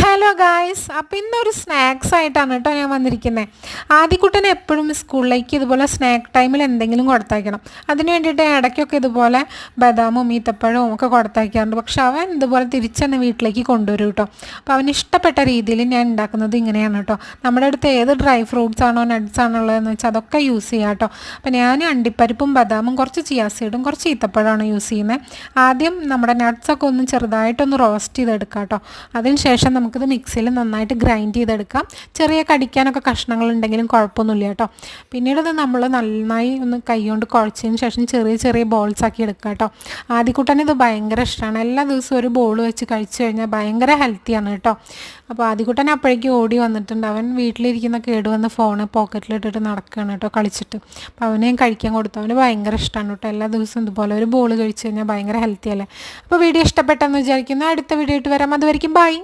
Hello guys, അപ്പോൾ ഇന്നൊരു snacks ആയിട്ടാണ് കേട്ടോ ഞാൻ വന്നിരിക്കുന്നത്. ആദ്യക്കുട്ടനെ എപ്പോഴും സ്കൂളിലേക്ക് ഇതുപോലെ സ്നാക്ക് ടൈമിൽ എന്തെങ്കിലും കൊടുത്തയക്കണം. അതിന് വേണ്ടിയിട്ട് ഇടയ്ക്കൊക്കെ ഇതുപോലെ ബദാമും ഈത്തപ്പഴവും ഒക്കെ കൊടുത്തയക്കാറുണ്ട്. പക്ഷെ അവൻ ഇതുപോലെ തിരിച്ചെന്നെ വീട്ടിലേക്ക് കൊണ്ടുവരും കേട്ടോ. അപ്പോൾ അവന് ഇഷ്ടപ്പെട്ട രീതിയിൽ ഞാൻ ഉണ്ടാക്കുന്നത് ഇങ്ങനെയാണ് കേട്ടോ. നമ്മുടെ അടുത്ത് ഏത് ഡ്രൈ ഫ്രൂട്ട്സ് ആണോ നട്ട്സ് ആണോ ഉള്ളതെന്ന് വെച്ചാൽ അതൊക്കെ യൂസ് ചെയ്യാം കേട്ടോ. അപ്പോൾ ഞാൻ അണ്ടിപ്പരിപ്പും ബദാമും കുറച്ച് ചിയാ സീഡും കുറച്ച് ഈത്തപ്പഴമാണ് യൂസ് ചെയ്യുന്നത്. ആദ്യം നമ്മുടെ നട്ട്സൊക്കെ ഒന്ന് ചെറുതായിട്ടൊന്ന് റോസ്റ്റ് ചെയ്തെടുക്കാം കേട്ടോ. അതിന് ശേഷം നമുക്കിത് മിക്സിയിൽ നന്നായിട്ട് ഗ്രൈൻഡ് ചെയ്തെടുക്കാം. ചെറിയ കടിക്കാനൊക്കെ കഷ്ണങ്ങളുണ്ടെങ്കിലും കുഴപ്പമൊന്നുമില്ല കേട്ടോ. പിന്നീട് ഇത് നമ്മൾ നന്നായി ഒന്ന് കൈകൊണ്ട് കുഴച്ചതിന് ശേഷം ചെറിയ ചെറിയ ബോൾസ് ആക്കി എടുക്കുക കേട്ടോ. ആദ്യക്കുട്ടന് ഇത് ഭയങ്കര ഇഷ്ടമാണ്. എല്ലാ ദിവസവും ഒരു ബോൾ വെച്ച് കഴിച്ചു കഴിഞ്ഞാൽ ഭയങ്കര ഹെൽത്തിയാണ് കേട്ടോ. അപ്പോൾ ആദ്യക്കുട്ടൻ അപ്പോഴേക്കും ഓടി വന്നിട്ടുണ്ട്. അവൻ വീട്ടിലിരിക്കുന്ന കേടുവന്ന ഫോണ് പോക്കറ്റിലിട്ടിട്ട് നടക്കുകയാണ് കേട്ടോ കളിച്ചിട്ട്. അപ്പോൾ അവനെ കഴിക്കാൻ കൊടുത്തു. അവന് ഭയങ്കര ഇഷ്ടമാണ് കേട്ടോ. എല്ലാ ദിവസവും ഇതുപോലെ ഒരു ബോൾ കഴിച്ചു കഴിഞ്ഞാൽ ഭയങ്കര ഹെൽത്തി അല്ലേ. അപ്പോൾ വീഡിയോ ഇഷ്ടപ്പെട്ടെന്ന് വിചാരിക്കുന്നു. അടുത്ത വീഡിയോ ആയിട്ട് വരാം. അതുവരെയും ബൈ.